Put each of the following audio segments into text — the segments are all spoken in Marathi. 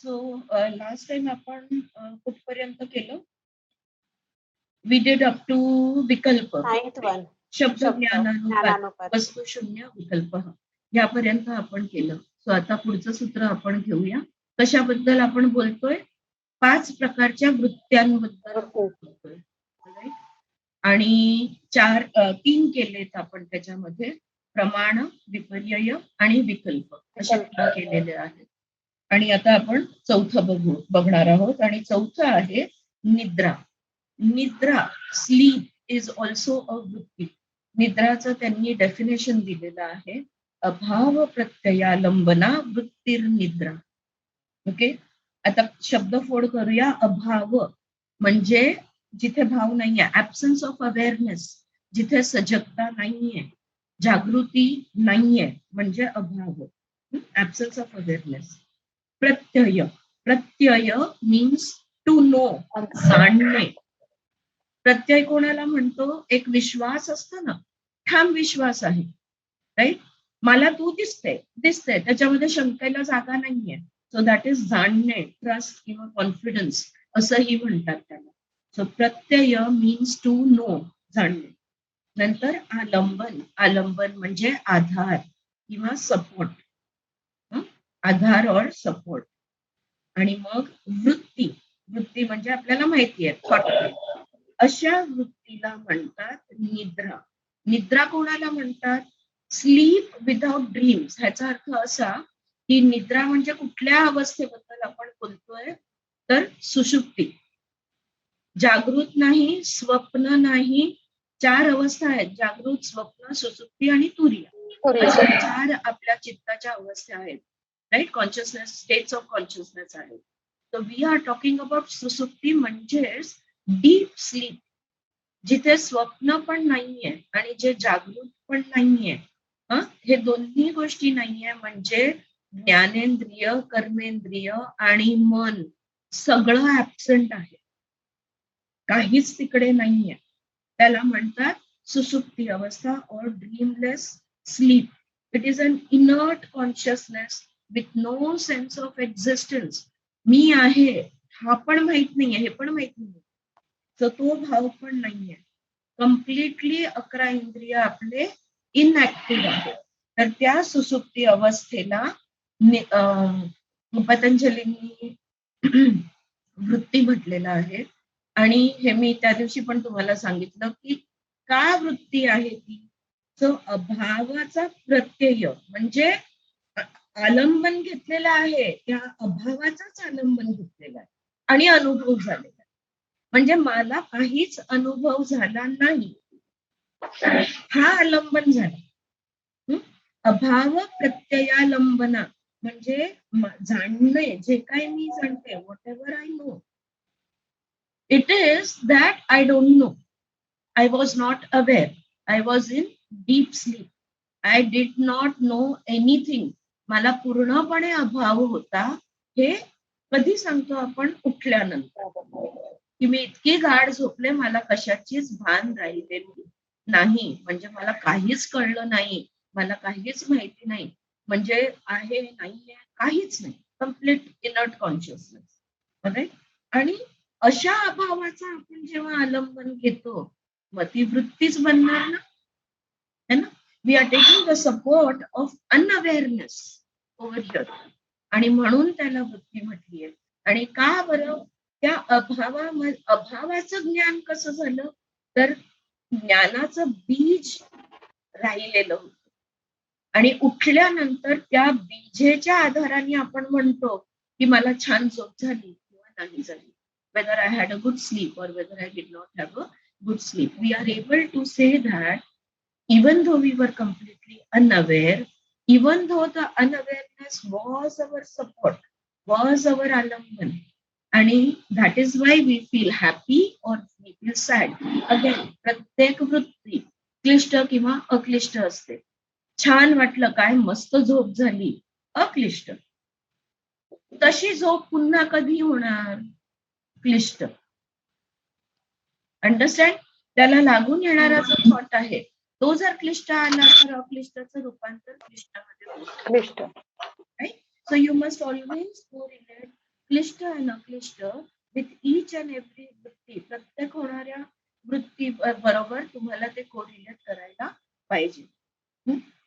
सो लास्ट टाइम आपण कुठपर्यंत केलं? वी डिड अप टू विकल्प, शब्द ज्ञानानुपात, वस्तुशून्य विकल्प, यापर्यंत आपण केलं. सो आता पुढचं सूत्र आपण घेऊया. कशाबद्दल आपण बोलतोय? 5 प्रकारच्या वृत्त्यांबद्दल बोलतोय. आणि 3 केलेत आपण त्याच्यामध्ये, प्रमाण, विपर्यय आणि विकल्प असे केलेले आहेत. आणि आता आपण चौथं बघणार आहोत. आणि चौथं आहे निद्रा. निद्रा, स्लीप इज ऑल्सो अ वृत्ती. निद्राचं त्यांनी डेफिनेशन दिलेलं आहे, अभाव प्रत्ययालंबना वृत्तिर्निद्रा. ओके, आता शब्दफोड करूया. अभाव म्हणजे जिथे भाव नाहीये, ऍब्सन्स ऑफ अवेअरनेस, जिथे सजगता नाहीये, जागृती नाहीये, म्हणजे अभाव, ऍब्सन्स of awareness. Pratyaya, Pratyaya means to know, जाणणे. प्रत्यय कोणाला म्हणतो? एक विश्वास असतो ना, ठाम विश्वास आहे, राईट. मला तू दिसते, त्याच्यामध्ये शंकेला जागा नाहीये. सो दॅट इज जाणणे, ट्रस्ट किंवा कॉन्फिडन्स असंही म्हणतात त्याला. So Pratyaya means to know, जाणणे. नंतर आलंबन, आलंबन म्हणजे आधार किंवा सपोर्ट, आधार और सपोर्ट. आणि मग वृत्ती, वृत्ती म्हणजे आपल्याला माहिती आहे, थॉट. अशा वृत्तीला म्हणतात निद्रा. निद्रा कोणाला म्हणतात? Sleep without dreams. ह्याचा अर्थ असा की निद्रा म्हणजे कुठल्या अवस्थेबद्दल आपण बोलतोय? तर सुषुप्ती. जागृत नाही, स्वप्न नाही, 4 अवस्था आहेत, जागृत, स्वप्न, सुषुप्ती आणि तुरीय. अशा 4 आपल्या चित्ताच्या अवस्था आहेत, right. Consciousness, states of consciousness आहेत. So we are talking about sushupti, म्हणजेच डीप स्लीप, जिथे स्वप्न पण नाहीये आणि जे जागृत पण नाहीये. हे दोन्ही गोष्टी नाहीये, म्हणजे ज्ञानेंद्रिय, कर्मेंद्रिय आणि मन सगळं ऍब्सेंट आहे, काहीच तिकडे नाहीये. त्याला म्हणतात सुषुप्ती अवस्था और dreamless sleep. It is an inert consciousness with no sense of existence. मी आहे हा पण माहित नाहीये, हे पण माहित नाहीये, तर तो भाव पण नाहीये. कम्प्लिटली 11 इंद्रिय आपले इनऍक्टिव्ह आहेत. तर त्या सुसुप्ती अवस्थेला पतंजलींनी वृत्ती म्हटलेलं आहे. आणि हे मी त्या दिवशी पण तुम्हाला सांगितलं की का वृत्ती आहे ती. सो अभावाचा प्रत्यय म्हणजे आलंबन घेतलेला आहे, त्या अभावाचाच आलंबन घेतलेला आहे आणि अनुभव झालेला आहे. म्हणजे मला काहीच अनुभव झाला नाही, हा आलंबन झाला. अभाव प्रत्ययालंबना म्हणजे जाणणे, जे काही मी जाणते, what ever I know, it is that I don't know. I was not aware. I was in deep sleep. I did not know anything. मला पूर्णपणे अभाव होता. हे कधी सांगतो आपण? उठल्यानंतर, की मी इतकी गाढ झोपले, मला कशाचीच भान राहिलेली नाही, म्हणजे मला काहीच कळलं नाही, मला काहीच माहिती नाही, म्हणजे आहे नाहीये काहीच नाही, कम्प्लीट इनर्ट कॉन्शियसनेस. आणि अशा अभावाचा आपण जेव्हा आलंबन घेतो, मग ती वृत्तीच बनणार ना, है ना. We are taking the support of unawareness over here, आणि म्हणून त्याला वृत्ती म्हटलीये. आणि का बरं? त्या अभावाचं ज्ञान कसं झालं? तर ज्ञानाचं बीज राहिलेलं होतं, आणि उठल्यानंतर त्या बीजेच्या आधाराने आपण म्हणतो की मला छान झोप झाली किंवा नाही झाली, whether I had a good sleep or whether I did not have a good sleep. We are able to say that even though we were completely unaware, even though the unawareness was our support, was our alamban, and that is why we feel happy or we feel sad. Again, प्रत्येक वृत्ती क्लिष्ट किंवा अक्लिष्ट असते. छान वाटलं, काय मस्त झोप झाली, अक्लिष्ट. तशी झोप पुन्हा कधी होणार? क्लिष्ट. अंडरस्टँड? त्याला लागून येणारा जो थॉट आहे, तो जर क्लिष्ट आला तर अक्लिष्टाचं रूपांतर क्लिष्टामध्ये होतं. So you must always correlate क्लिष्ट आणि अक्लिष्ट विथ ईच अँड एव्हरी वृत्ती, प्रत्येक होणाऱ्या वृत्ती बरोबर तुम्हाला ते कोरिलेट करायला पाहिजे.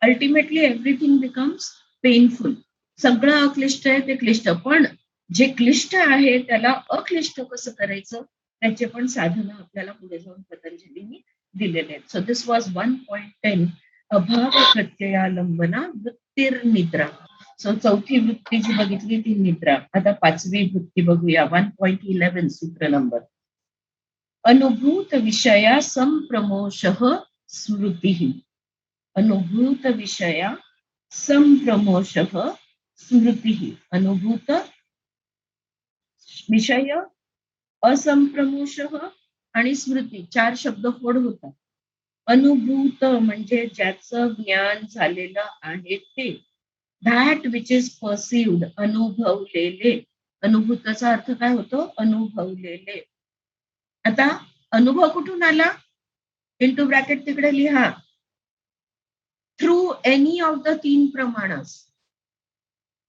Ultimately everything becomes painful. सगळं अक्लिष्ट आहे ते क्लिष्ट, पण जे क्लिष्ट आहे त्याला अक्लिष्ट कसं करायचं त्याचे पण साधनं आपल्याला पुढे जाऊन पतंजलींनी दिलेले आहेत. सो दिस वॉज 1.10 अभाव प्रत्ययालंबना वृत्तिर्निद्रा. सो चौथी वृत्ती जी बघितली ती निद्रा. आता पाचवी वृत्ती बघूया. 1.11 सूत्र नंबर. अनुभूत विषया संप्रमोशः स्मृती. अनुभूत विषया संप्रमोशः स्मृती. अनुभूत विषय, असंप्रमोशः आणि स्मृती, चार शब्द फोड होतात. अनुभूत म्हणजे ज्याचं ज्ञान झालेलं आहे ते, दॅट विच इज परसिव्ड, अनुभवलेले. अनुभूताचा अर्थ काय होतो? अनुभवलेले. आता अनुभव कुठून आला? इंटू ब्रॅकेट तिकडे लिहा. थ्रू एनी ऑफ द तीन प्रमाणस.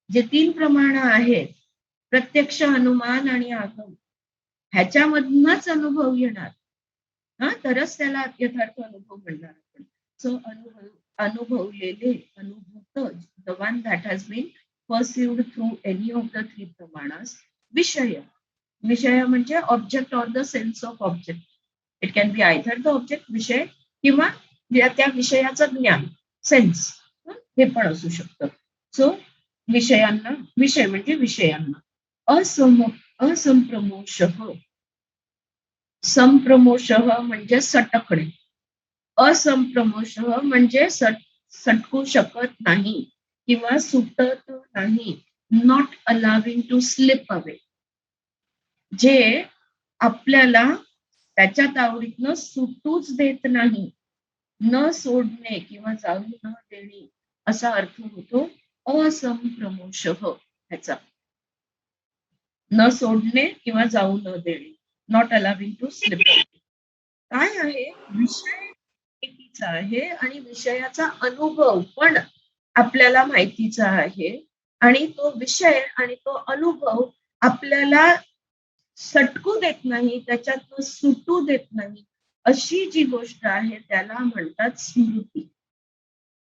जे तीन प्रमाण आहेत, प्रत्यक्ष, अनुमान आणि आगम, ह्याच्यामधूनच अनुभव येणार. तरच त्याला यथार्थ अनुभव म्हणणार आपण. सो अनुभवलेले, अनुभूत, the one that has been perceived through any of the three प्रमाणास. विषय, विषय म्हणजे object or the sense of object. It can be either the object, विषय, किंवा त्या विषयाचं ज्ञान, सेन्स, हे पण असू शकतं. सो विषयांना, विषय म्हणजे विषयांना. असंप्रमोशः, संप्रमोशः म्हणजे सटकणे. असंप्रमोशः म्हणजे सटकू शकत नाही किंवा सुटत नाही. Not allowing to slip away. जे आपल्याला त्याच्या तावडीतनं सुटूच देत नाही. न सोडणे किंवा जाऊ न देणे असा अर्थ होतो असंप्रमोशः ह्याचा. न सोडणे किंवा जाऊ न देणे. Not allowing to slip. काय आहे? विषय माहितीचा आहे आणि विषयाचा अनुभव पण आपल्याला माहितीचा आहे, आणि तो विषय आणि तो अनुभव आपल्याला सटकू देत नाही, त्याच्यातनं सुटू देत नाही. अशी जी गोष्ट आहे त्याला म्हणतात स्मृती,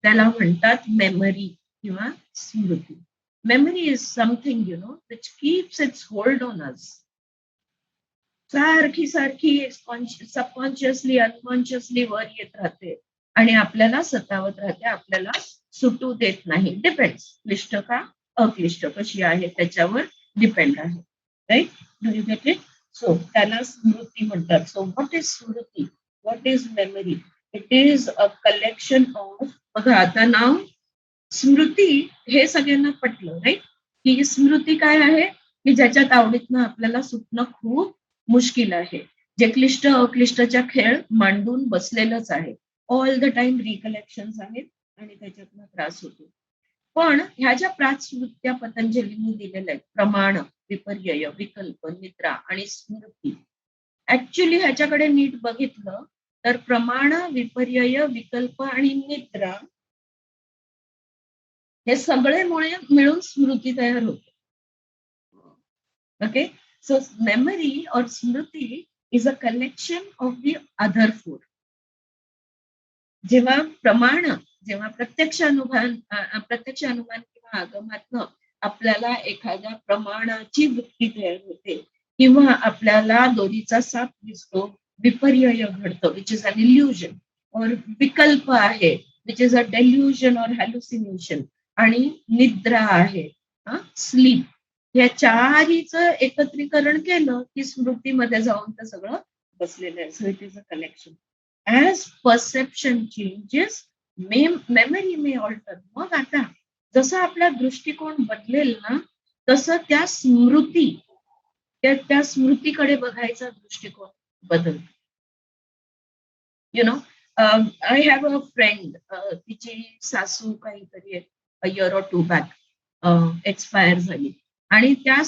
त्याला म्हणतात मेमरी किंवा स्मृती. Memory is something which keeps its hold on us. सारखी सारखी सबकॉन्शियसली, अनकॉन्शियसली वर येत राहते आणि आपल्याला सतावत राहते, आपल्याला सुटू देत नाही. डिपेंड्स, क्लिष्ट का अक्लिष्ट कशी आहे त्याच्यावर डिपेंड आहे. Right? Do you get it? So त्याला स्मृती म्हणतात. So what is smriti? What is memory? It is a collection of, बघा आता नाव स्मृती हे सगळ्यांना पटलं, राईट? की स्मृती काय आहे? की ज्याच्या तावडीतनं आपल्याला सुटणं खूप मुश्किल आहे, जे क्लिष्ट अक्लिष्टच्या खेळ मांडून बसलेलंच आहे. ऑल द टाइम रिकलेक्शन आहेत आणि त्याच्यातनं त्रास होतो. पण ह्या ज्या प्राचवृत्त्या पतंजलींनी दिलेल्या आहेत, प्रमाण, विपर्यय, विकल्प, निद्रा आणि स्मृती, ऍक्च्युली ह्याच्याकडे नीट बघितलं तर प्रमाण, विपर्यय, विकल्प आणि निद्रा हे सगळे मुळे मिळून स्मृती तयार होते. ओके? सो मेमरी और स्मृती is a collection of the other four. जेव्हा प्रमाण, जेव्हा प्रत्यक्ष अनुमान किंवा आगमातनं आपल्याला एखाद्या प्रमाणाची वृत्ती तयार होते, किंवा आपल्याला दोरीचा साप दिसतो, विपर्यय घडतं, विच इज अन इल्युजन, और विकल्प आहे, विच इज अ डेल्युजन और हॅल्युसिनेशन, आणि निद्रा आहे, स्लीप. या चारहीचं एकत्रीकरण केलं की स्मृतीमध्ये जाऊन ते सगळं बसलेलं आहे. So it is a collection. As perception changes, memory may alter. मग आता जसं आपला दृष्टिकोन बदलेल ना, तसं त्या स्मृती, त्या स्मृतीकडे बघायचा दृष्टिकोन बदलतो. आय हॅव अ फ्रेंड, तिची सासू काहीतरी a year or two back expire झाली, आणि त्या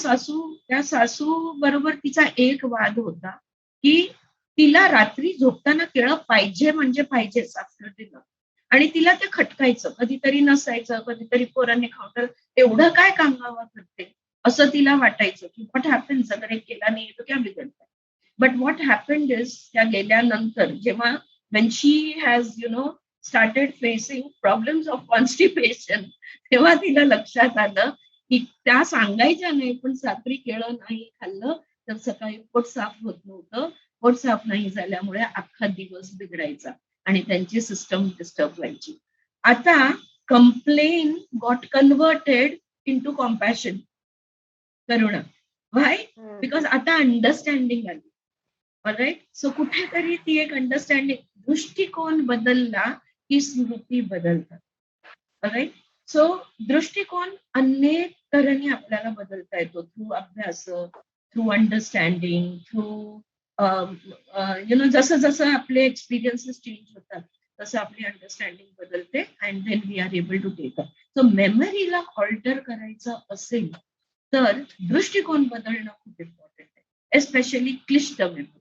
सासू बरोबर तिचा एक वाद होता की तिला रात्री झोपताना केळं पाहिजे म्हणजे पाहिजेच आफ्टर डिनर, आणि तिला ते खटकायचं, कधीतरी नसायचं, कधीतरी पोरांनी खावलं, एवढं काय कांगावा करते. असं तिला वाटायचं की व्हॉट हॅपन्स अगर एक केला नाही तो क्या बिघडता. बट व्हॉट हॅपन्ड इज त्या गेल्यानंतर जेव्हा when she has started facing problems of constipation, तेव्हा तिला लक्षात आलं की त्या सांगायच्या नाही, पण रात्री केळं नाही खाल्लं तर सकाळी पोट साफ होत नव्हतं. पोट साफ नाही झाल्यामुळे अख्खा दिवस बिघडायचा आणि त्यांची सिस्टम डिस्टर्ब व्हायची. आता complain got converted into compassion, करुणा. व्हाय? बिकॉज आता अंडरस्टँडिंग आली. ऑलराईट. सो कुठेतरी ती एक अंडरस्टँडिंग, दृष्टिकोन बदलला की स्मृती बदलतात. ऑलराईट. सो दृष्टिकोन अनेक तऱ्हेने आपल्याला बदलता येतो, थ्रू अभ्यास, थ्रू अंडरस्टँडिंग, थ्रू जसं जसं आपले एक्सपिरियन्सेस चेंज होतात तसं आपली अंडरस्टँडिंग बदलते and then we are able to take up. So मेमरीला ऑल्टर करायचं असेल तर दृष्टिकोन बदलणं खूप इम्पॉर्टंट आहे, एस्पेशली क्लिष्ट मेमरी.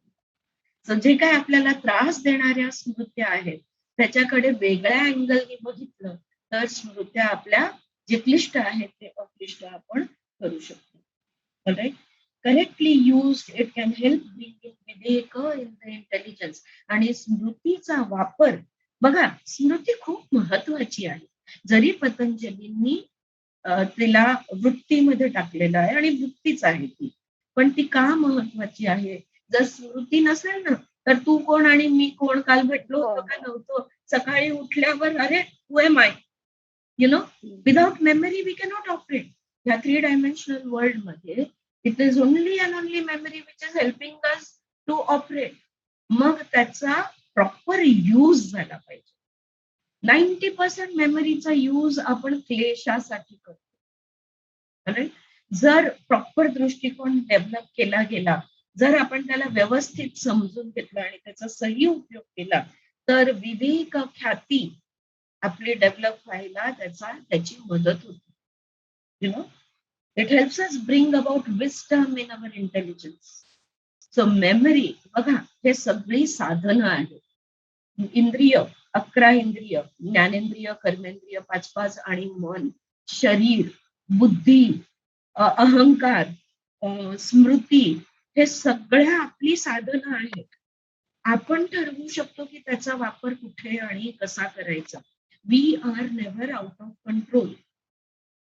सो जे काय आपल्याला त्रास देणाऱ्या स्मृत्या आहेत त्याच्याकडे वेगळ्या अँगलनी बघितलं तर स्मृत्या आपल्या जे क्लिष्ट आहेत ते अक्लिष्ट आपण करू शकतो. Right. Correctly use it can help bring in viveka in the intelligence. आणि स्मृतीचा वापर बघा, स्मृती खूप महत्वाची आहे. जरी पतंजलींनी तिला वृत्तीमध्ये टाकलेलं आहे आणि वृत्तीच आहे ती, पण ती का महत्वाची आहे? जर स्मृती नसेल ना तर तू कोण आणि मी कोण, काल भेटलो होतो का नव्हतो, सकाळी उठल्यावर अरे who am I, without memory we cannot operate. या 3 डायमेन्शनल वर्ल्ड मध्ये it is only and only memory which is helping us to operate. मग त्याचा प्रॉपर यूज झाला पाहिजे. 90% मेमरीचा यूज आपण क्लेशासाठी करतो. जर प्रॉपर दृष्टिकोन डेव्हलप केला गेला, जर आपण त्याला व्यवस्थित समजून घेतलं आणि त्याचा सही उपयोग केला तर विवेक ख्याती आपली डेव्हलप व्हायला त्याची मदत होते. It helps us bring about wisdom in our intelligence. So memory बघा, हे सगळी साधनं आहेत. इंद्रिय, 11 इंद्रिय, ज्ञानेंद्रिय, कर्मेंद्रिय, 5 आणि मन, शरीर, बुद्धी, अहंकार, स्मृती, हे सगळ्या आपली साधनं आहेत. आपण ठरवू शकतो की त्याचा वापर कुठे आणि कसा करायचा. We are never out of control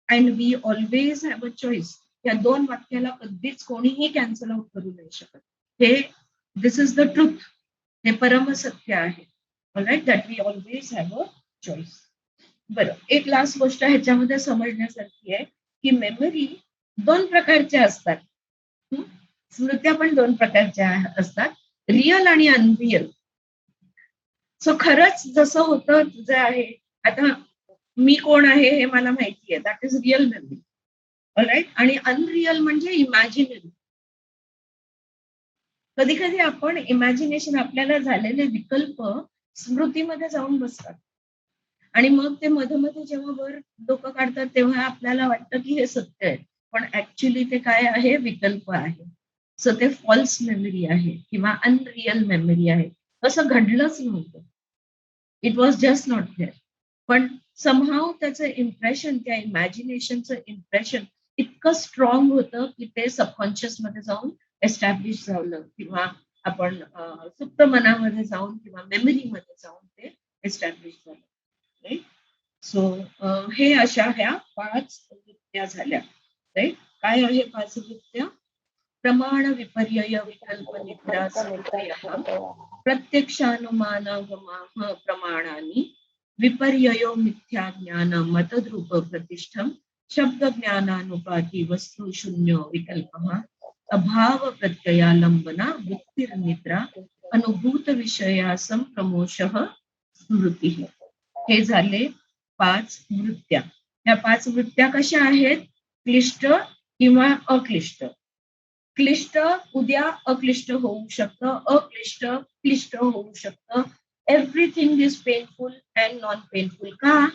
and we always have a choice. या 2 वाक्याला कधीच कोणीही कॅन्सल आउट करू नाही शकत. हे दिस इज द ट्रुथ. हे परमसत्य आहे. Alright, that we always have a choice. बरं, एक लास्ट गोष्ट ह्याच्यामध्ये समजण्यासारखी आहे की मेमरी 2 प्रकारच्या असतात. स्मृत्या पण 2 प्रकारच्या असतात, रिअल आणि अनरिअल. सो खरंच जसं होतं जे आहे, आता मी कोण आहे हे मला माहिती आहे, that is real memory. All right. आणि अनरिअल म्हणजे इमॅजिनरी. कधी कधी आपण इमॅजिनेशन, आपल्याला झालेले विकल्प स्मृतीमध्ये जाऊन बसतात आणि मग ते मध्ये मध्ये जेव्हा वर डोकं काढतात तेव्हा आपल्याला वाटतं की हे सत्य आहे, पण ऍक्च्युली ते काय आहे? विकल्प आहे. सो ते फॉल्स मेमरी आहे किंवा अनरिअल मेमरी आहे. तसं घडलंच नव्हतं. It was just not there. पण समहाव त्याचं इम्प्रेशन, त्या इमॅजिनेशनचं इम्प्रेशन इतकं स्ट्रॉंग होतं की ते सबकॉन्शियस मध्ये जाऊन एस्टॅब्लिश झालं किंवा आपण सुप्त मनामध्ये जाऊन किंवा मेमरीमध्ये जाऊन ते एस्टॅब्लिश झालं. राईट. सो हे अशा ह्या 5 वृत्त्या झाल्या. राईट. काय आहे 5 वृत्त्या? प्रमाण, विपर्यय, विकल्प, निद्रा, संशयः, प्रत्यक्षानुमानागमाः प्रमाणानि, विपर्ययो मिथ्या ज्ञान मतद्रूप प्रतिष्ठम, शब्द ज्ञानानुपाती वस्तु शून्यो विकल्पः, अभाव प्रत्ययालंबना वृत्तिर्निद्रा, अनुभूत विषया संप्रमोषः स्मृती. हे झाले 5 वृत्त्या. या 5 वृत्त्या कशा आहेत? क्लिष्ट किंवा अक्लिष्ट. क्लिष्ट उद्या अक्लिष्ट होऊ शकतं, अक्लिष्ट क्लिष्ट होऊ शकतं. Everything is painful and non painful. का?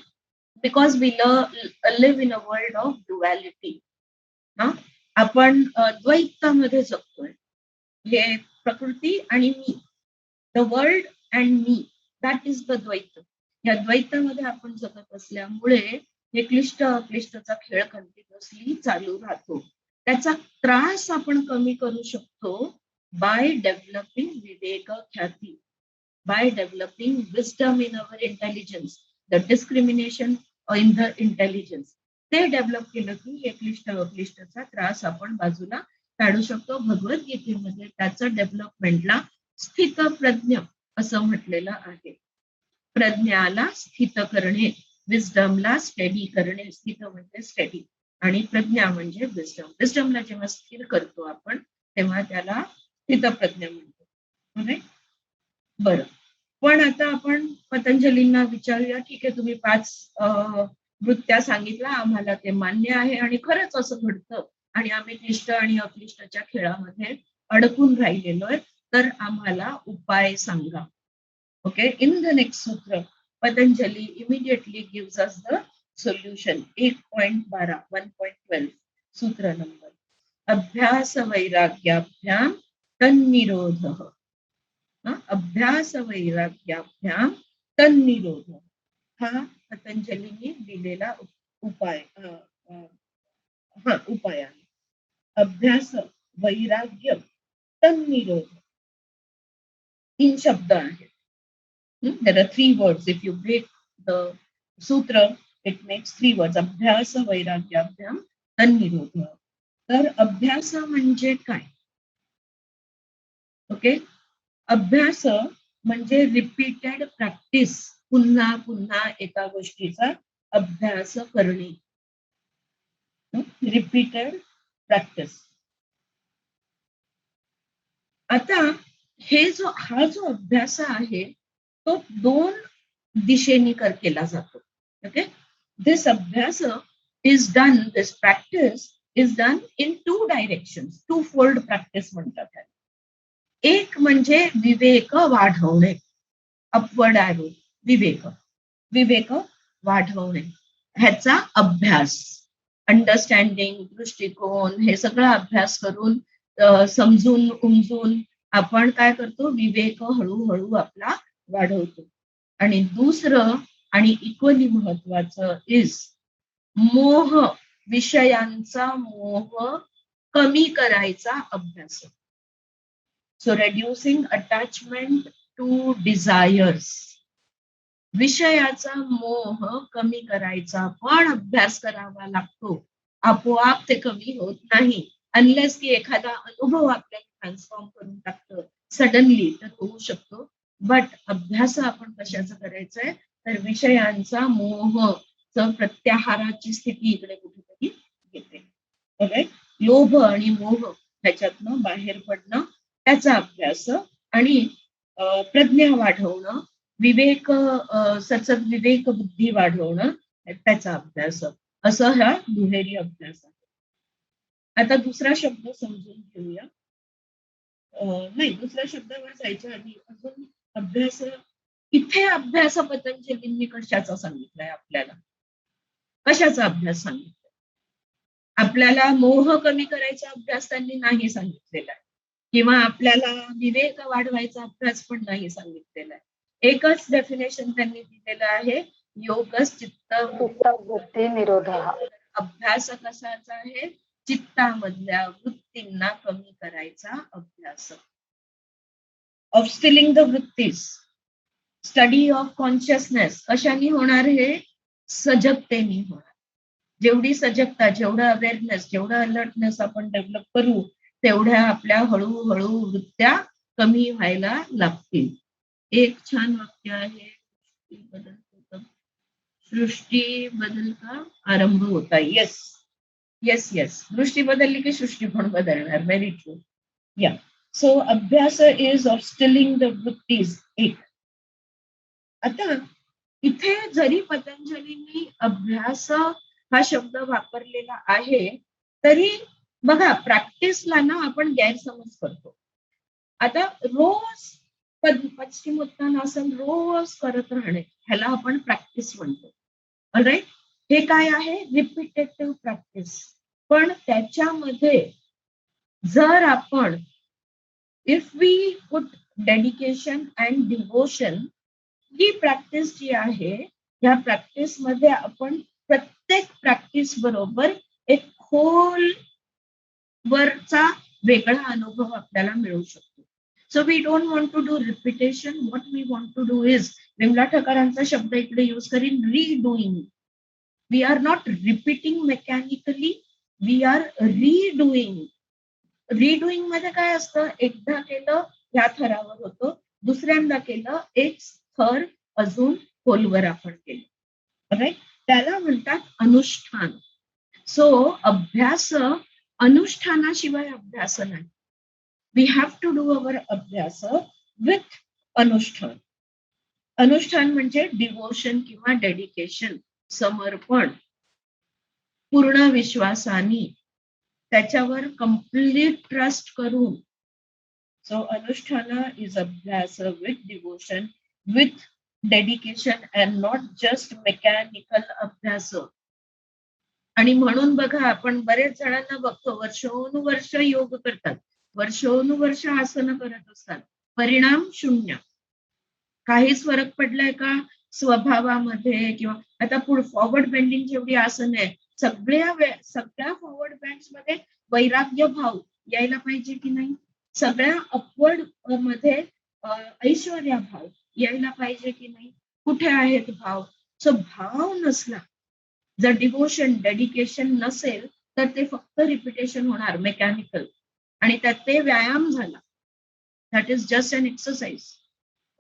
Because we live in a world of duality. आपण द्वैतामध्ये जगतोय. हे प्रकृती आणि मी, the world and me, that is the dvaita. या द्वैतामध्ये आपण जगत असल्यामुळे हे क्लिष्ट अक्लिष्टचा खेळ कंटिन्युअसली चालू राहतो. त्याचा त्रास आपण कमी करू शकतो बाय डेव्हलपिंग विवेक ख्याती, by developing wisdom in our intelligence, the discrimination in the intelligence. ते डेव्हलप केलं की क्लिष्ट अक्लिष्टचा त्रास आपण बाजूला काढू शकतो. भगवद्गीतेमध्ये त्याचं डेव्हलपमेंटला स्थित प्रज्ञ असं म्हटलेलं आहे. प्रज्ञाला स्थित करणे, विजडमला स्टडी करणे. स्थित म्हणजे स्टडी आणि प्रज्ञा म्हणजे विजडम. विजडमला जेव्हा स्थिर करतो आपण तेव्हा त्याला स्थित प्रज्ञा म्हणतो. बरं, पण आता आपण पतंजलींना विचारूया, ठीक आहे तुम्ही 5 वृत्त्या सांगितल्या, आम्हाला ते मान्य आहे आणि खरंच असं घडतं आणि आम्ही क्लिष्ट आणि अक्लिष्टच्या खेळामध्ये अडकून राहिलेलो आहे, तर आम्हाला उपाय सांगा. ओके, इन द नेक्स्ट सूत्र Patanjali immediately gives us the solution. 1.12 1.12 सूत्र नंबर. अभ्यास वैराग्याभ्याम तन्निरोध. अभ्यास वैराग्याभ्याम तन्निरोध हा पतंजलीने दिलेला उपाय उपाय आहे. अभ्यास वैराग्य तन्निरोध 3 शब्द आहेत. There are 3 words. If you break the sutra, it makes 3 words. अभ्यास वैराग्याभ्याम तन्निरोध. तर अभ्यास म्हणजे काय? ओके, अभ्यास म्हणजे रिपीटेड प्रॅक्टिस, पुन्हा पुन्हा एका गोष्टीचा अभ्यास करणे. Repeated practice. आता हा जो अभ्यास आहे तो 2 दिशेने केला जातो. ओके, दिस अभ्यास is done, this practice is done in 2 directions. 2 fold practice म्हणतात त्याला. एक म्हणजे विवेक वाढवणे, अपवर्ड ॲरो. विवेक वाढवणे ह्याचा अभ्यास, अंडरस्टँडिंग, दृष्टिकोन, हे सगळं अभ्यास करून समजून उमजून आपण काय करतो, विवेक हळूहळू आपला वाढवतो. आणि दुसरं आणि इक्वली महत्वाचं इज मोह, विषयांचा मोह कमी करायचा अभ्यास. So reducing attachment to desires. विषयाचा मोह कमी करायचा पण अभ्यास करावा लागतो. आपोआप ते कमी होत नाही, अनलेस की एखादा अनुभव आपल्याला ट्रान्सफॉर्म करून टाकतं सडनली, तर होऊ शकतो. बट अभ्यास आपण कशाचं करायचंय, तर विषयांचा मोह प्रत्याहाराची स्थिती इकडे कुठेतरी येते. लोभ आणि मोह ह्याच्यातनं बाहेर पडणं, त्याचा अभ्यास. आणि प्रज्ञा वाढवणं, विवेक, सतत विवेक बुद्धी वाढवणं, त्याचा अभ्यास. असं हा दुहेरी अभ्यास आहे. आता दुसरा शब्द समजून घेऊया. नाही, दुसऱ्या शब्दावर जायच्या आधी अजून अभ्यास, इथे अभ्यास पतंजलींनी कशाचा सांगितलाय आपल्याला, कशाचा अभ्यास सांगितलाय आपल्याला? मोह कमी करायचा अभ्यास त्यांनी नाही सांगितलेला आहे, किंवा आपल्याला विवेक वाढवायचा अभ्यास पण नाही सांगितलेला आहे. एकच डेफिनेशन त्यांनी दिलेलं आहे, योग चित्त वृत्ती निरोध. अभ्यास कशाचा आहे? चित्तामधल्या वृत्तींना कमी करायचा अभ्यास. ऑफ स्टिलिंग द वृत्तीज, स्टडी ऑफ कॉन्शियसनेस. कशाने होणार हे? सजगतेने होणार. जेवढी सजगता, जेवढा अवेअरनेस, जेवढा अलर्टनेस आपण डेव्हलप करू, तेवढ्या आपल्या हळूहळू वृत्त्या कमी व्हायला लागतील. एक छान वाक्य आहे, सृष्टी बदल का आरंभ होता. येस येस येस, दृष्टी बदलली की सृष्टी पण बदलणार. Very true. या, सो अभ्यास इज ऑफ स्टिलिंग द वृत्तीज. एक. आता इथे जरी पतंजलींनी अभ्यास हा शब्द वापरलेला आहे, तरी बघा प्रॅक्टिसला ना आपण गैरसमज करतो. आता रोज पश्चिमोत्तानासन रोज करत राहणे, ह्याला आपण प्रॅक्टिस म्हणतो. ऑलराईट, हे काय आहे? Repetitive practice. पण त्याच्यामध्ये जर आपण if we put dedication and devotion, ही प्रॅक्टिस जी आहे, या प्रॅक्टिस मध्ये आपण प्रत्येक प्रॅक्टिस बरोबर एक खोल वरचा वेगळा अनुभव आपल्याला मिळू शकतो. So we don't want to do repetition. What we want to do is, Vimla ठकरांचा शब्द इकडे यूज करीन, redoing. We are not repeating mechanically, we are redoing. Redoing मध्ये काय असतं, एकदा केलं या थरावर होतं, दुसऱ्यांदा केलं एक थर अजून खोलवर आपण केलं, राईट. त्याला म्हणतात अनुष्ठान. सो अभ्यास अनुष्ठानाशिवाय अभ्यास नाही. We have to do our abhyas with anushthan. अनुष्ठान म्हणजे डिवोशन किंवा डेडिकेशन, समर्पण, पूर्ण विश्वासाने, त्याच्यावर कम्प्लीट ट्रस्ट करून. सो अनुष्ठान इज अभ्यास with devotion, with dedication, and not just mechanical अभ्यास. आणि म्हणून बघा, आपण बरेच जणांना बघतो वर्षोनुवर्ष योग करतात, वर्षोनुवर्ष आसनं करत असतात, परिणाम शून्य. काहीच फरक पडलाय का स्वभावामध्ये? किंवा आता फॉरवर्ड बेंडिंग जेवढी आसन आहे, सगळ्या फॉरवर्ड बेंड्स मध्ये वैराग्य भाव यायला पाहिजे की नाही? सगळ्या अपवर्ड मध्ये ऐश्वर्या भाव यायला पाहिजे की नाही? कुठे आहेत भाव? सो भाव नसला, जर डिवोशन डेडिकेशन नसेल, तर ते फक्त रिपिटेशन होणार, मेकॅनिकल. आणि त्यात ते व्यायाम झाला, that is just an exercise.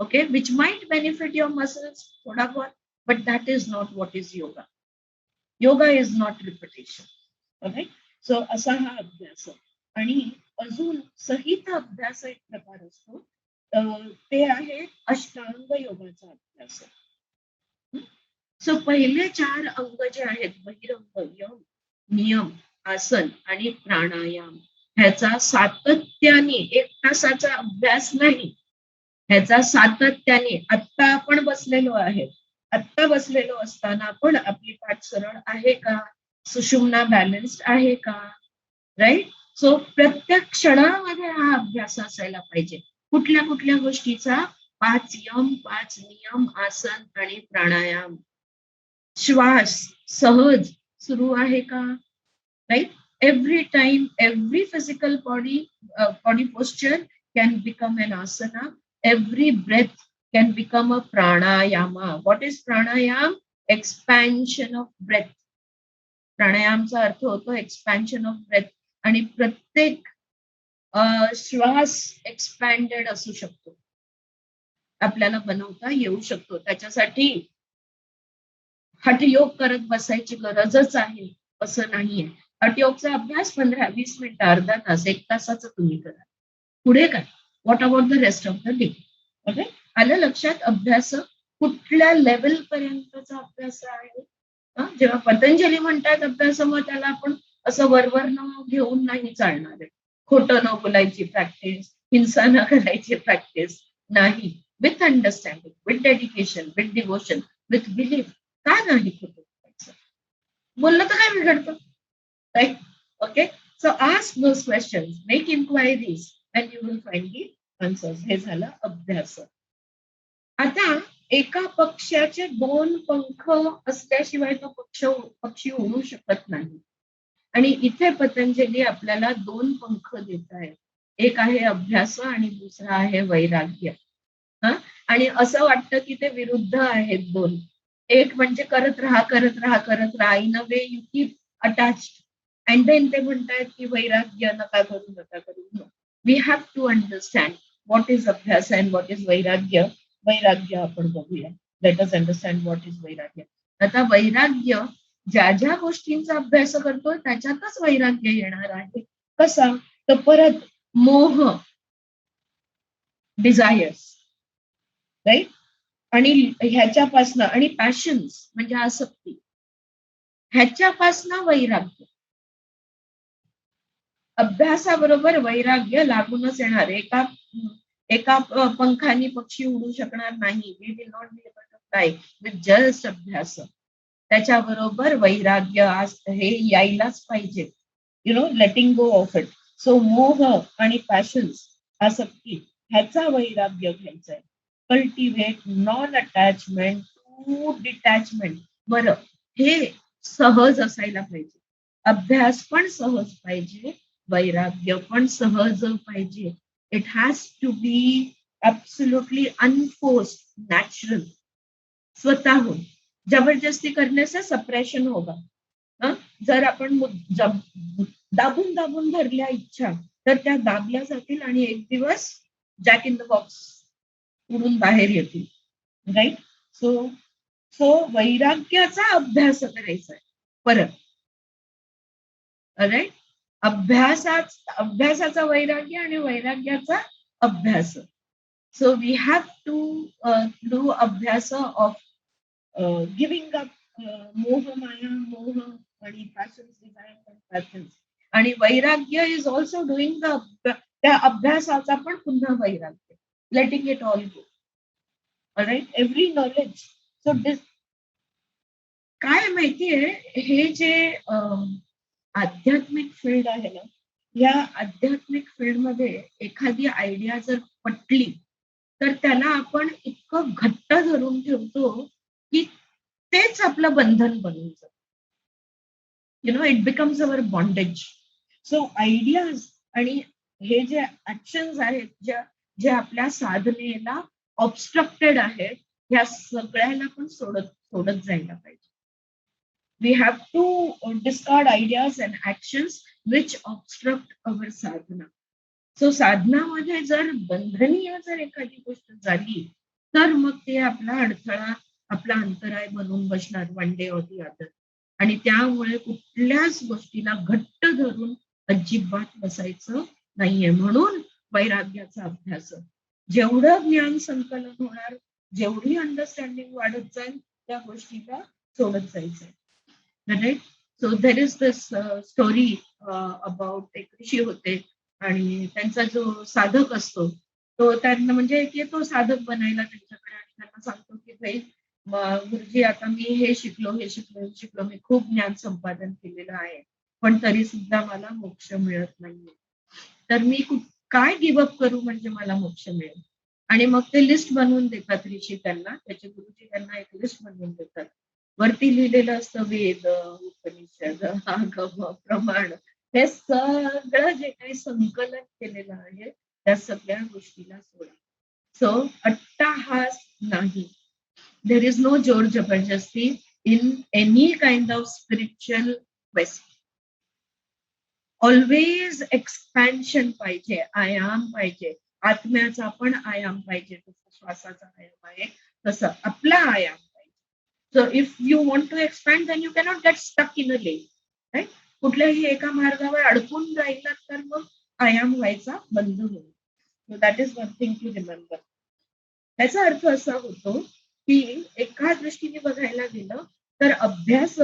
Okay, which might benefit your muscles thoda bahut, but that is not what is yoga. Yoga is not repetition. Okay, so असा हा अभ्यास. आणि अजून सहित अभ्यास एक प्रकार असतो, ते आहे अष्टांग योगाचा अभ्यास. सो पहिले 4 अंग जे आहेत, बहिरंग, यम, नियम, आसन आणि प्राणायाम, ह्याचा सातत्याने 1 तासाचा अभ्यास नाही, ह्याचा सातत्याने. आत्ता आपण बसलेलो आहे, आत्ता बसलेलो असताना आपण आपली पाठ सरळ आहे का, सुषुम्ना बॅलन्स्ड आहे का, राईट. सो प्रत्येक क्षणामध्ये हा अभ्यास असायला पाहिजे. कुठल्या कुठल्या गोष्टीचा? 5 यम, 5 नियम, आसन आणि प्राणायाम. श्वास सहज सुरू आहे का, right. Every time every physical body posture can become an asana. Every breath can become a pranayama. What is pranayam? Expansion of breath. प्राणायामचा अर्थ होतो एक्सपॅन्शन ऑफ ब्रेथ. आणि प्रत्येक श्वास एक्सपॅन्डेड असू शकतो, आपल्याला बनवता येऊ शकतो. त्याच्यासाठी हठयोग करत बसायची गरजच आहे असं नाहीये. हठयोगचा अभ्यास 15-20 मिनिटं, अर्धा तास, 1 तासाचा तुम्ही करा. पुढे काय? What about the rest of the day? Okay, आलं लक्षात? अभ्यास कुठल्या लेवल पर्यंतचा अभ्यास आहे? जेव्हा पतंजली म्हणतात अभ्यास, मग त्याला आपण असं वरवर न घेऊन नाही चालणार आहे. खोटं न बोलायची प्रॅक्टिस, हिंसा न करायची प्रॅक्टिस नाही. With understanding, with dedication, with devotion, with belief. का नाही खोटं बोलायचं? बोललं तर काय बिघडतं, right? Okay, so ask those questions, make inquiries, and you will find the answers. हे झालं अभ्यास. आता एका पक्ष्याचे 2 पंख असल्याशिवाय तो पक्षी उडू शकत नाही. आणि इथे पतंजली आपल्याला 2 पंख देत आहेत. एक आहे अभ्यास आणि दुसरा आहे वैराग्य. आणि असं वाटतं की ते विरुद्ध आहेत 2. एक म्हणजे करत राहा, करत राहा, करत राहा, in a way you keep attached. And then ते म्हणतायत की वैराग्य नका करू, नका करू. We have to understand what is abhyas and what is vairagya. वैराग्य आपण बघूया. Let us understand what is vairagya. आता वैराग्य ज्या ज्या गोष्टींचा अभ्यास करतो त्याच्यातच वैराग्य येणार आहे. कसा? तर परत मोह, डिझायर्स, राईट, आणि ह्याच्यापासनं, आणि पॅशन्स म्हणजे आसक्ती, ह्याच्यापासनं वैराग्य. अभ्यासाबरोबर वैराग्य लागूनच येणार. एका पंखाने पक्षी उडू शकणार नाही. We will not be able to fly with just abhyas. त्याच्याबरोबर वैराग्य आज हे यायलाच पाहिजे. Letting go of it. So मोह आणि पॅशन्स, आसक्ती, ह्याचा वैराग्य घ्यायचंय. Cultivate non attachment to detachment. बरं, हे सहज असायला पाहिजे. अभ्यास पण सहज पाहिजे वैराग्य पण सहज पाहिजे. It has to be absolutely unforced, natural, स्वतःहून. जबरदस्ती करने से सप्रेशन होगा. हं? जर आपण दाबून दाबून धरल्या इच्छा, तर त्या दाबल्या जातील आणि एक दिवस जॅक इन द बॉक्स उडून बाहेर येतील. राईट? सो सो वैराग्याचा अभ्यास करायचा आहे परत. राईट? अभ्यासाचा वैराग्य आणि वैराग्याचा अभ्यास. So we have to do abhyas of giving up moh, maya, मोह आणि पॅशन्स, डिझायर्स अँड पॅशन्स. आणि वैराग्य इज ऑल्सो डुईंग त्या अभ्यासाचा पण पुन्हा वैराग्य, letting it all go. Right? Every knowledge. So this काय माहितीये, हे जे आध्यात्मिक फील्ड आहे ना, या आध्यात्मिक फील्डमध्ये एखादी आयडिया जर पटली, तर त्याला आपण इतकं घट्ट धरून ठेवतो की तेच आपलं बंधन बनून जातं. It becomes our bondage. So ideas आणि हे जे ऍक्शन्स आहेत, जे आपल्या साधनेला ऑब्स्ट्रक्टेड आहेत, ह्या सगळ्याला पण सोडत जायला पाहिजे. We have to discard ideas and actions which obstruct our sadhana. So साधनामध्ये जर बंधनीय जर एखादी गोष्ट झाली, तर मग ते आपला अडथळा, आपला अंतराय बनून बसणार one day or the other. आणि त्यामुळे कुठल्याच गोष्टीला घट्ट धरून अजिबात बसायचं नाहीये. म्हणून वैराग्याचा अभ्यास. जेवढं ज्ञान संकलन होणार, जेवढी अंडरस्टँडिंग वाढत जाईल, त्या गोष्टीला सोडत जायचंय. Right? So there is this story about एक ऋषी होते आणि त्यांचा जो साधक असतो, तो त्यांना म्हणजे येतो साधक बनायला त्यांच्याकडे आणि त्यांना सांगतो की भाई गुरुजी, आता मी हे शिकलो, मी खूप ज्ञान संपादन केलेलं आहे, पण तरी सुद्धा मला मोक्ष मिळत नाहीये. तर मी काय गिव्हअप करू म्हणजे मला मोक्ष मिळेल? आणि मग ते लिस्ट बनवून देतात ऋषी त्यांना, त्याचे गुरुजी त्यांना एक लिस्ट बनवून देतात. वरती लिहिलेलं असतं वेद, उपनिषद, आगम, प्रमाण, हे सगळं जे काही संकलन केलेलं आहे, त्या सगळ्या गोष्टीला सोडा. सो अट्टाहास नाही. देर इज नो जोर जबरदस्ती in any kind of spiritual quest. Always expansion पाहिजे, आयाम पाहिजे. आत्म्याचा पण आयाम पाहिजे. जसं श्वासाचा आयाम आहे, तसं आपला आयाम पाहिजे. So if you want to expand, then you cannot get stuck in a lane. Right? कुठल्याही एका मार्गावर अडकून राहिलात तर मग आयाम व्हायचा बंद होईल. So that is one thing to remember. त्याचा अर्थ असा होतो की एका दृष्टीने बघायला गेलं तर अभ्यास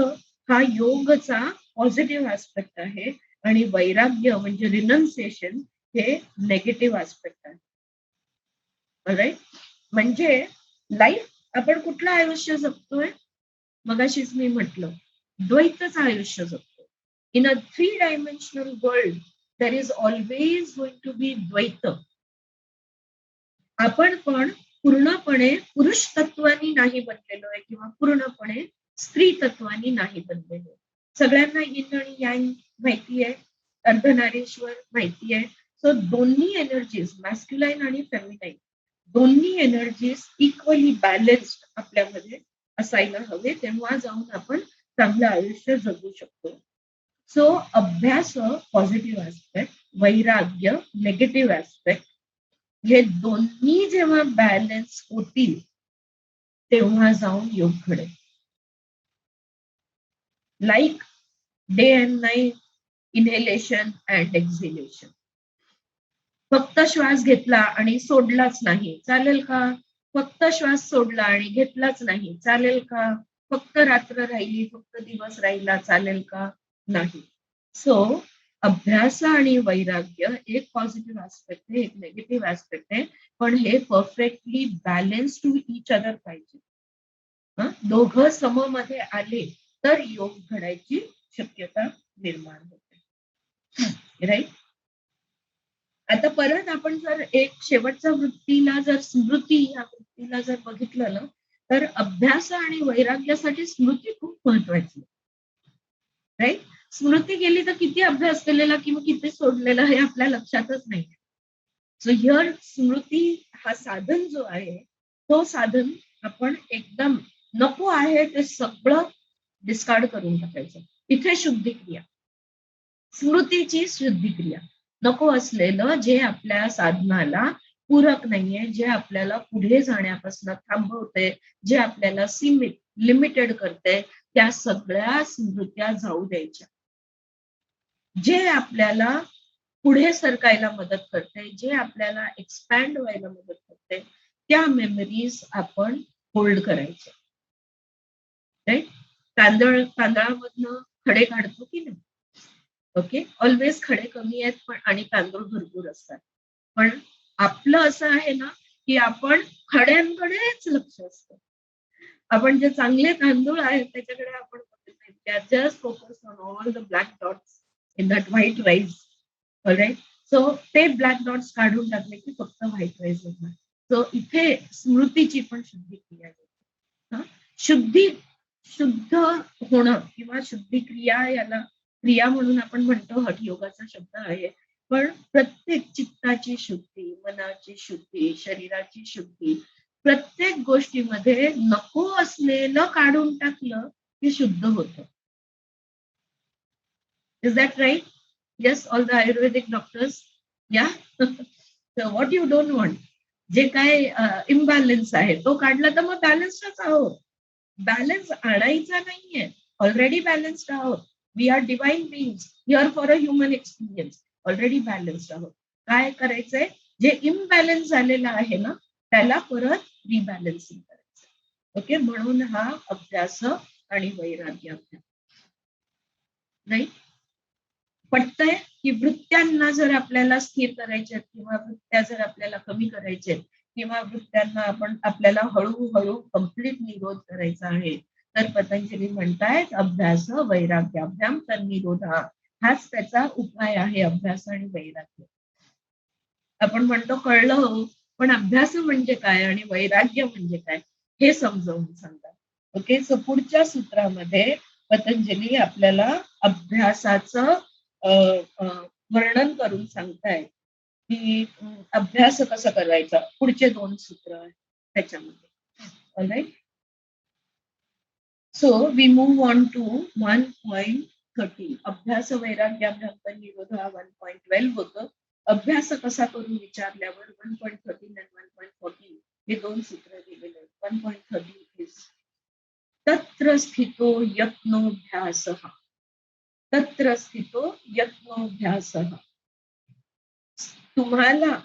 हा योगचा पॉझिटिव्ह ऍस्पेक्ट आहे आणि वैराग्य म्हणजे रिनन्सिएशन हे नेगेटिव्ह ऍस्पेक्ट आहे. राईट? म्हणजे लाईफ आपण कुठलं आयुष्य जगतोय? मगाशीच मी म्हटलं, द्वैतच आयुष्य जगतो. In a 3 dimensional world there is always going to be dvaita. आपण पण पूर्णपणे पुरुष तत्वानी नाही बनलेलो आहे किंवा पूर्णपणे स्त्री तत्वानी नाही बनलेलो. सगळ्यांना yin आणि yang माहिती आहे, अर्धनारीश्वर माहिती आहे. सो दोन्ही एनर्जीज, मॅस्क्युलाईन आणि फेमिनाईन, दोन्ही एनर्जीज इक्वली बॅलन्स्ड आपल्यामध्ये असायला हवे, तेव्हा जाऊन आपण चांगलं आयुष्य जगू शकतो. सो अभ्यास पॉझिटिव्ह ऍस्पेक्ट, वैराग्य नेगेटिव्ह ऍस्पेक्ट, हे दोन्ही जेव्हा बॅलन्स होतील तेव्हा जाऊन योग घडेल. Like day and night, inhalation and exhalation. फक्त श्वास घेतला आणि सोडलाच नाही, चालेल का? फक्त श्वास सोडला आणि घेतलाच नाही, चालेल का? फक्त रात्र राहिली, फक्त दिवस राहिला, चालेल का? नाही. सो अभ्यास आणि वैराग्य एक पॉझिटिव्ह ऍस्पेक्ट आहे, एक नेगेटिव्ह ऍस्पेक्ट आहे, पण हे perfectly balance to each other पाहिजे. दोघं सममध्ये आले तर योग घडायची शक्यता निर्माण होते. राईट? आता परत आपण जर एक शेवटच्या वृत्तीला, जर स्मृती या वृत्तीला जर बघितलं ना, तर अभ्यास आणि वैराग्यासाठी स्मृती खूप महत्वाची. राईट? स्मृती गेली तर किती अभ्यास केलेला किंवा किती सोडलेला हे आपल्या लक्षातच नाही. सो हिअर स्मृती हा साधन जो आहे तो साधन आपण एकदम नको आहे ते सगळं डिस्कार्ड करून टाकायचं. इथे शुद्धिक्रिया, स्मृतीची शुद्धिक्रिया. नको असलेलं जे आपल्या साधनाला पूरक नाहीये, जे आपल्याला पुढे जाण्यापासून थांबवते, जे आपल्याला सीमित लिमिटेड करते, त्या सगळ्या स्मृत्या जाऊ द्यायच्या. जे आपल्याला पुढे सरकायला मदत करते, जे आपल्याला एक्सपॅन्ड व्हायला मदत करते, त्या मेमरीज आपण होल्ड करायच्या. राईट? तांदळामधनं खडे काढतो की नाही? ओके, ऑलवेज खडे कमी आहेत पण आणि तांदूळ भरपूर असतात. पण आपलं असं आहे ना की आपण खड्यांकडेच लक्ष असतं. आपण जे चांगले तांदूळ आहेत त्याच्याकडे आपण बघत नाही. Just focus on all the black dots in that white rice. All right, so ते ब्लॅक डॉट्स काढून टाकले की फक्त व्हाईट राईस होणार. सो इथे स्मृतीची पण शुद्धी क्रिया होते. शुद्धी, शुद्ध होणं किंवा शुद्धी क्रिया, याला क्रिया म्हणून आपण म्हणतो, हठयोगाचा शब्द आहे. पण प्रत्येक चित्ताची शुद्धी, मनाची शुद्धी, शरीराची शुद्धी, प्रत्येक गोष्टीमध्ये नको असलेलं काढून टाकलं की शुद्ध होतं. Is that right? Yes, all the Ayurvedic doctors, या. व्हॉट यू डोंट वॉन्ट, जे काय इम्बॅलन्स आहे तो काढला तर मग बॅलन्सच आहोत. बॅलन्स आणायचा नाहीये, ऑलरेडी बॅलन्स्ड आहोत. We are divine beings here for a human experience. Already balanced आहोत. काय करायचंय, जे इम्बॅलन्स झालेलं आहे ना त्याला परत रिबॅलन्सिंग करायचं. ओके, म्हणून हा अभ्यास आणि वैराग्य अभ्यास. नाही पटतंय की वृत्त्यांना जर आपल्याला स्थिर करायचे किंवा वृत्त्या जर आपल्याला कमी करायचे किंवा वृत्त्यांना आपल्याला हळूहळू कम्प्लीट निरोध करायचा आहे, तर पतंजली म्हणतायत अभ्यास वैराग्याभ्याम तन्निरोधा, हाच त्याचा उपाय आहे, अभ्यास आणि वैराग्य. आपण म्हणतो कळलं हो, पण अभ्यास म्हणजे काय आणि वैराग्य म्हणजे काय हे समजावून सांगा. ओके, सो पुढच्या सूत्रामध्ये पतंजली आपल्याला अभ्यासाचं वर्णन करून सांगतायत की अभ्यास कसा करायचा. पुढचे 2 सूत्र आहेत त्याच्यामध्ये. Alright, so we move on to 1.13. अभ्यास वैराग्याभ्याम निरोध 1.12 होतं. अभ्यास कसा करू विचारल्यावर 1.13 आणि 1.14 हे 2 सूत्र दिलेले आहेत. 1.13 इज तत्र स्थितो यत्नोऽभ्यासः. तत्र स्थितो यत्नोऽभ्यासः. तुम्हाला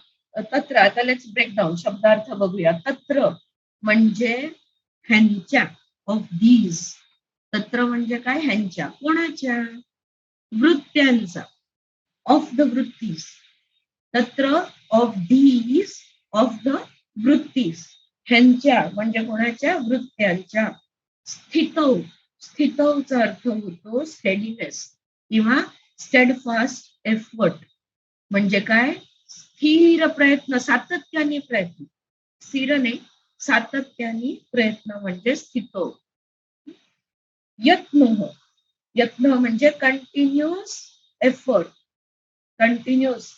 तत्र, आता लेट्स ब्रेक डाऊन, शब्दार्थ बघूया. तत्र म्हणजे ह्यांच्या, ऑफ दीज. तत्र म्हणजे काय, ह्यांच्या, कोणाच्या, वृत्त्यांचा, ऑफ द वृत्तीस. तत्र ऑफ दीज, ऑफ द वृत्तीस, ह्यांच्या म्हणजे कोणाच्या, वृत्त्यांच्या. स्थितौ, स्थितौचा अर्थ होतो स्टेडीनेस किंवा स्टेडफास्ट एफर्ट. म्हणजे काय, स्थिर प्रयत्न, सातत्याने प्रयत्न. स्थिर नाही, सातत्याने प्रयत्न म्हणजे स्थितो. यत्न, यत्न म्हणजे कंटिन्युअस एफर्ट, कंटिन्युअस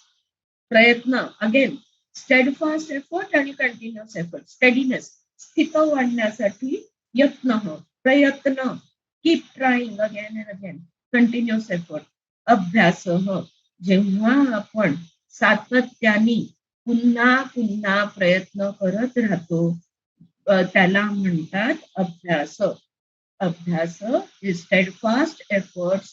प्रयत्न. अगेन स्टेडफास्ट एफर्ट आणि कंटिन्युअस एफर्ट. स्टेडीनेस, स्थित आणण्यासाठी यत्न, प्रयत्न, keep trying again and again, continuous effort. अभ्यास, जेव्हा आपण सातत्याने पुन्हा पुन्हा प्रयत्न करत राहतो त्याला म्हणतात अभ्यास. अभ्यास is steadfast efforts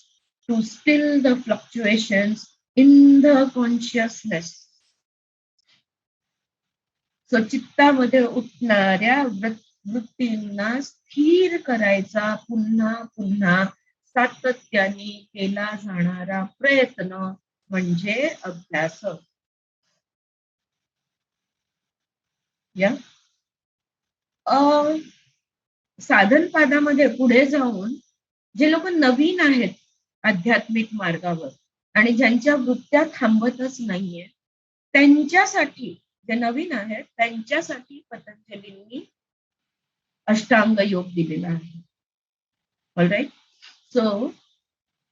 to still the fluctuations in the consciousness. So चित्तामध्ये उठणाऱ्या वृत्तींना स्थिर करायचा पुन्हा पुन्हा सातत्याने केला जाणारा प्रयत्न म्हणजे अभ्यास. या साधन पादामध्ये पुढे जाऊन जे लोक नवीन आहेत आध्यात्मिक मार्गावर आणि ज्यांच्या वृत्त्या थांबतच नाहीये, त्यांच्यासाठी, जे नवीन आहेत त्यांच्यासाठी पतंजलींनी अष्टांग योग दिलेला आहे. ऑलराईट, सो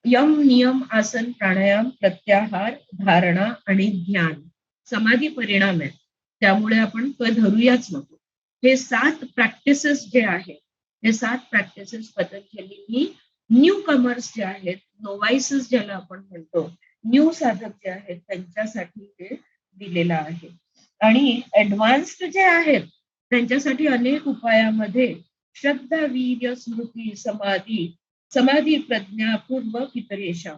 यम, नियम, आसन, प्राणायाम, प्रत्याहार, धारणा आणि ध्यान समाधी परिणाम आहे. त्यामुळे आपण धरूयाच नको. हे 7 प्रॅक्टिसेस जे आहेत, हे 7 प्रॅक्टिसेस पतंजलींनी न्यू कमर्स जे आहेत, नोवाइसेस ज्याला आपण म्हणतो, न्यू साधक जे आहेत त्यांच्यासाठी ते दिलेलं आहे. आणि ऍडव्हान्स्ड जे आहेत त्यांच्यासाठी अनेक उपायामध्ये श्रद्धा, वीर्य, स्मृती, समाधी, समाधी, प्रज्ञा, पूर्वक, इतरेषां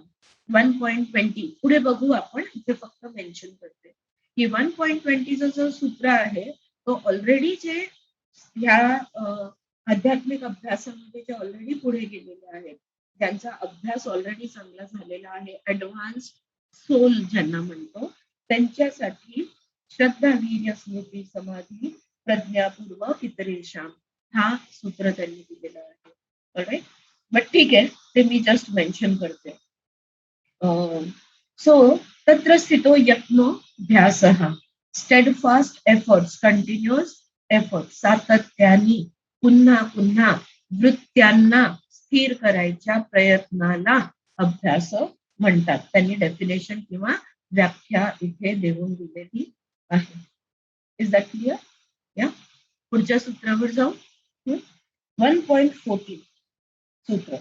1.20 पुढे बघू आपण. इथे फक्त मेन्शन करते की 1.20 जो सूत्र आहे तो ऑलरेडी जे ह्या आध्यात्मिक अभ्यासामध्ये जे ऑलरेडी पुढे गेलेले आहेत, ज्यांचा अभ्यास ऑलरेडी चांगला झालेला आहे, ऍडव्हान्स सोल ज्यांना म्हणतो, त्यांच्यासाठी श्रद्धा, वीर्य, स्मृती, समाधी, प्रज्ञापूर्वक, इतरेषां हा सूत्र त्यांनी दिलेला आहे. बट ठीक आहे, ते मी जस्ट मेन्शन करते. सो तत्र स्थितो यत्नो ध्यासः, स्टेडफास्ट एफर्ट्स, कंटिन्युअस एफर्ट्स, सातत्याने पुन्हा पुन्हा वृत्त्यांना स्थिर करायच्या प्रयत्नाला अभ्यास म्हणतात. त्यांनी डेफिनेशन किंवा व्याख्या इथे देऊन दिलेली आहे. Is that clear? या पुढच्या सूत्रावर जाऊ. 1.14 सूत्र.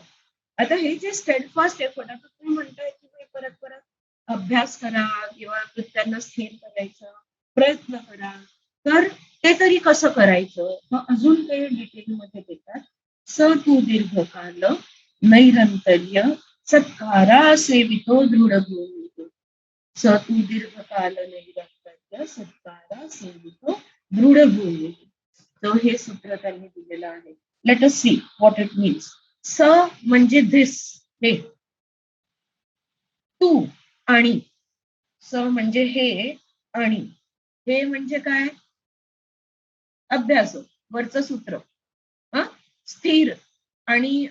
आता हे जे स्टेडफास्ट एफर्ट, आता तुम्ही म्हणताय की परत परत अभ्यास करा किंवा वृत्त्यांना स्थिर करायचा प्रयत्न करा, तर ते तरी कसं करायचं? मग अजून काही डिटेल मध्ये देतात. स तू दीर्घकाल नैरंतर्य सत्कारा सेवितो दृढ, स तू दीर्घकाल नैरंतर्य सत्कारा सेवितो दृढ. तर हे सूत्र त्यांनी दिलेलं आहे. Let us see what it means. स म्हणजे धिस, हे. तू आणि, स म्हणजे हे आणि हे म्हणजे काय? अभ्यास, वरचं सूत्र. स्थिर आणि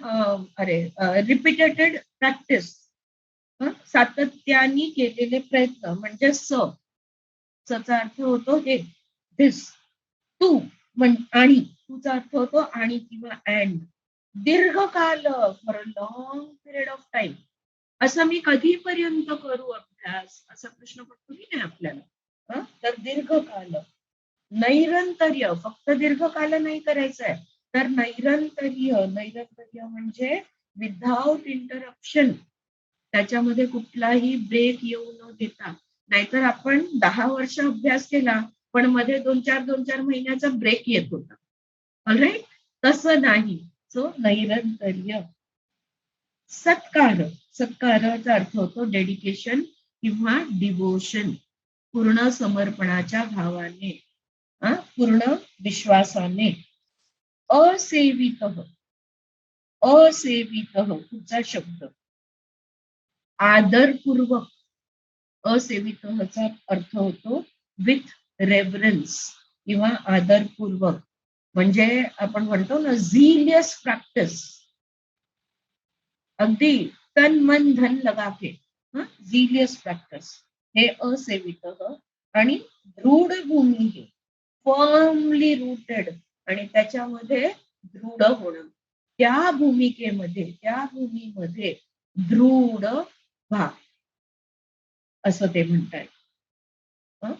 रिपीटेटेड प्रॅक्टिस, सातत्याने केलेले प्रयत्न म्हणजे स. चा अर्थ होतो हे, धिस. तू आणि, तुझा अर्थ होतो आणि किंवा अँड. दीर्घकाल, for a long period of time. असं मी कधीपर्यंत करू अभ्यास, असा प्रश्न पडतो की नाही आपल्याला. तर दीर्घकाल. नैरंतर्य, फक्त दीर्घकाल नाही करायचंय, तर नैरंतर्य. नैरंतर्य म्हणजे विदाउट इंटरप्शन, त्याच्यामध्ये कुठलाही ब्रेक येऊ न देता. नाहीतर आपण 10 वर्ष अभ्यास केला पण मध्ये 2-4 महिन्याचा ब्रेक येत होता. ऑलराईट, तसं नाही. सो नैरंतर्य. सत्कार, सत्काराचा अर्थ होतो डेडिकेशन किंवा डिवोशन, पूर्ण समर्पणाच्या भावाने, पूर्ण विश्वासाने. असेवित, असेवित पुढचा शब्द आदरपूर्वक. असेवितचा अर्थ होतो विथ रेव्हरन्स किंवा आदरपूर्वक. म्हणजे आपण म्हणतो ना झीलियस प्रॅक्टिस, अगदी तन मन धन लगा के, झीलियस प्रॅक्टिस, हे असेवित. आणि दृढ भूमी, हे फर्मली रूटेड आणि त्याच्यामध्ये दृढ होणं. त्या भूमिकेमध्ये, त्या भूमीमध्ये दृढ व्हा, असं ते म्हणतायत.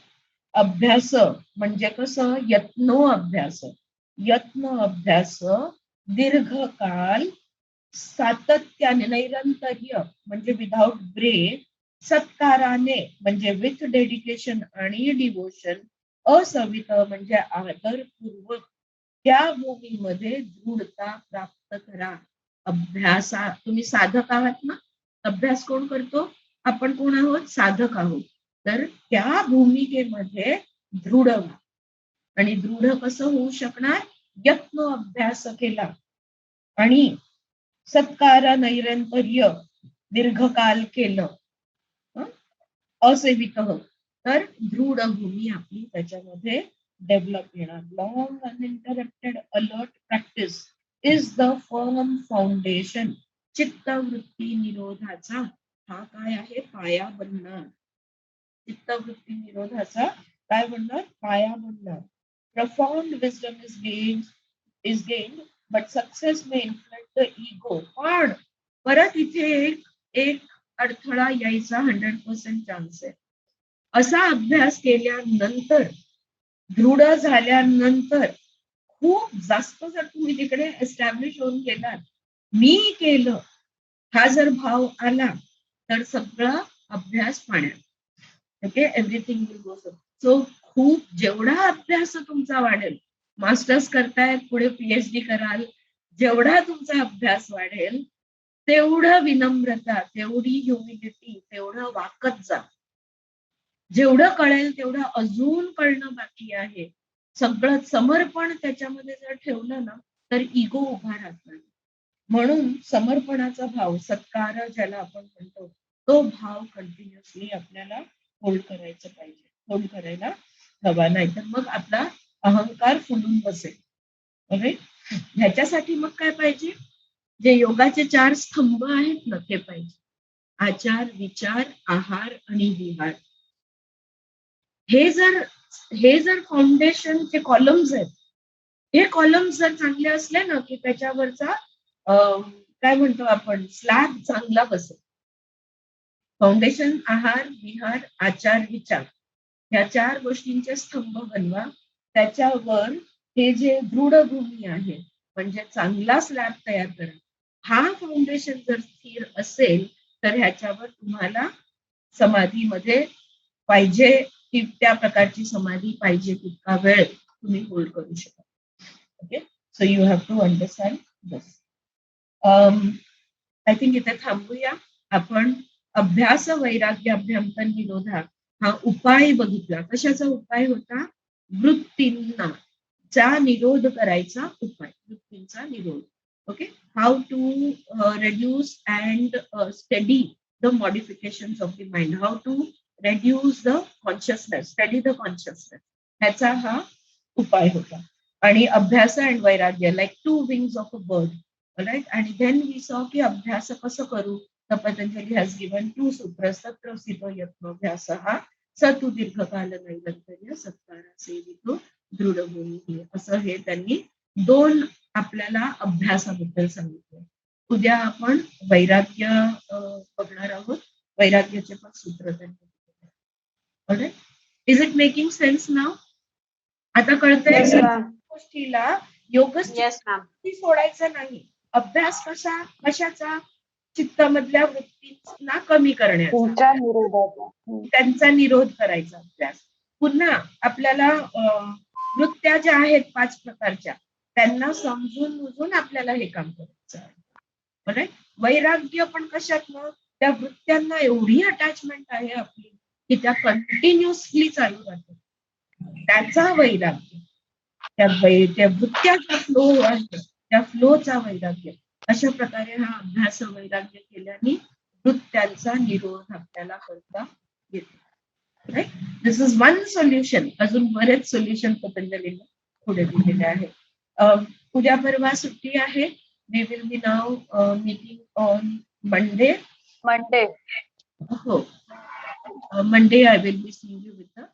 अभ्यास म्हणजे कसं? यत्नो अभ्यास. यत्न अभ्यास दीर्घकाल सातत्याने, नैरंतर्य म्हणजे विदाउट ब्रेक, सत्काराने म्हणजे विथ डेडिकेशन आणि डिवोशन, असवित म्हणजे आदरपूर्वक त्या भूमीमध्ये दृढता प्राप्त करा. अभ्यासा, तुम्ही साधक आहात ना, अभ्यास कोण करतो? आपण कोण आहोत? साधक आहोत. तर त्या भूमिकेमध्ये दृढ व्हा. आणि दृढ कसं होऊ शकणार? यत्न अभ्यास केला आणि सत्कार नैरंतर्य दीर्घकाल केलं, असेवित, तर दृढ भूमी आपली त्याच्यामध्ये डेव्हलप येणार. Long uninterrupted alert practice is the firm foundation. चित्तवृत्ती निरोधाचा हा काय आहे? पाया बनणार. चित्तवृत्ती निरोधाचा काय बनणार? पाया बनणार. Profound wisdom is gained, but success may inflate the ego. पण परत इथे एक एक अडथळा यायचा 100% चान्स आहे. असा अभ्यास केल्यानंतर, दृढ झाल्यानंतर, खूप जास्त जर तुम्ही तिकडे एस्टॅब्लिश होऊन गेलात, मी केलं हा जर भाव आला तर सगळा अभ्यास पाण्यात. Okay, everything will go so. खूप जेवढा अभ्यास तुमचा वाढेल, मास्टर्स करतायत, पुढे पीएचडी कराल, जेवढा तुमचा अभ्यास वाढेल तेवढं विनम्रता, तेवढी ह्युमिलिटी, तेवढं वाकत जा. जेवढं कळेल तेवढं अजून कळणं बाकी आहे. सगळं समर्पण त्याच्यामध्ये जर ठेवलं ना तर इगो उभा राहत नाही. म्हणून समर्पणाचा भाव, सत्कार ज्याला आपण म्हणतो, तो भाव कंटिन्युअसली आपल्याला होल्ड करायचं पाहिजे, होल्ड करायला हवा. नाही तर मग आपला अहंकार फुलून बसेल. ओके, ह्याच्यासाठी मग काय पाहिजे? जे योगाचे 4 स्तंभ आहेत ना ते पाहिजे. आचार, विचार, आहार आणि विहार. हे जर फाउंडेशनचे कॉलम्स आहेत, हे कॉलम्स जर चांगले असले ना की त्याच्यावरचा काय म्हणतो आपण, स्लॅब चांगला बसेल. फाउंडेशन, आहार, विहार, आचार, विचार, या 4 गोष्टींचे स्तंभ बनवा. त्याच्यावर हे जे दृढ भूमी आहे, म्हणजे चांगला स्लॅब तयार करा. हा फाउंडेशन जर स्थिर असेल तर ह्याच्यावर तुम्हाला समाधीमध्ये पाहिजे त्या प्रकारची समाधी पाहिजे तितका वेळ तुम्ही होल्ड करू शकता. Okay, so you have to understand this. I think इथे थांबूया. आपण अभ्यास वैराग्य अभ्यंतर निरोधा हा उपाय बघितला. कशाचा उपाय होता? वृत्तींना चा निरोध करायचा उपाय, वृत्तींचा निरोध. Okay, how to reduce and steady the modifications of the mind, how to reduce the consciousness, steady the consciousness, ह्याचा हा उपाय होता. आणि अभ्यास and वैराग्य like two wings of a bird. Right. आणि then we saw की अभ्यास कसं करू. तर पतंजली has given 2 सूत्र. सत्रसितो यत्नोभ्यासः सतु दीर्घकाल नैरंतर्य सत्कारा सेवितो दृढभूमी, असं हे त्यांनी 2 आपल्याला अभ्यासाबद्दल सांगितलं. उद्या आपण वैराग्य बघणार आहोत. वैराग्याचे पण सूत्र त्यांनी. इज इट मेकिंग सेन्स नाव? आता कळतंय गोष्टीला योगस्थिती सोडायचं नाही. अभ्यास कशाचा? चित्तामधल्या वृत्तींना कमी करण्याचा, त्यांचा निरोध करायचा अभ्यास. पुन्हा आपल्याला वृत्त्या ज्या आहेत 5 प्रकारच्या, त्यांना समजून बुजून आपल्याला हे काम करायचं आहे. वैराग्य पण कशात? मग त्या वृत्त्यांना एवढी अटॅचमेंट आहे आपली की त्या कंटिन्युअसली चालू राहतात, त्याचा वैराग्य. त्या वृत्त्याचा फ्लो आहे, त्या फ्लोचा वैराग्य. अशा प्रकारे हा अभ्यास वैराग्य केल्याने वृत्त्यांचा निरोध आपल्याला करता येतो. Right, this is one solution. अजून बरेच सोल्युशन पतंजलीने पुढे दिलेले आहे. उद्या परवा सुट्टी आहे. We will be now meeting on Monday. हो, Monday I will be seeing you with the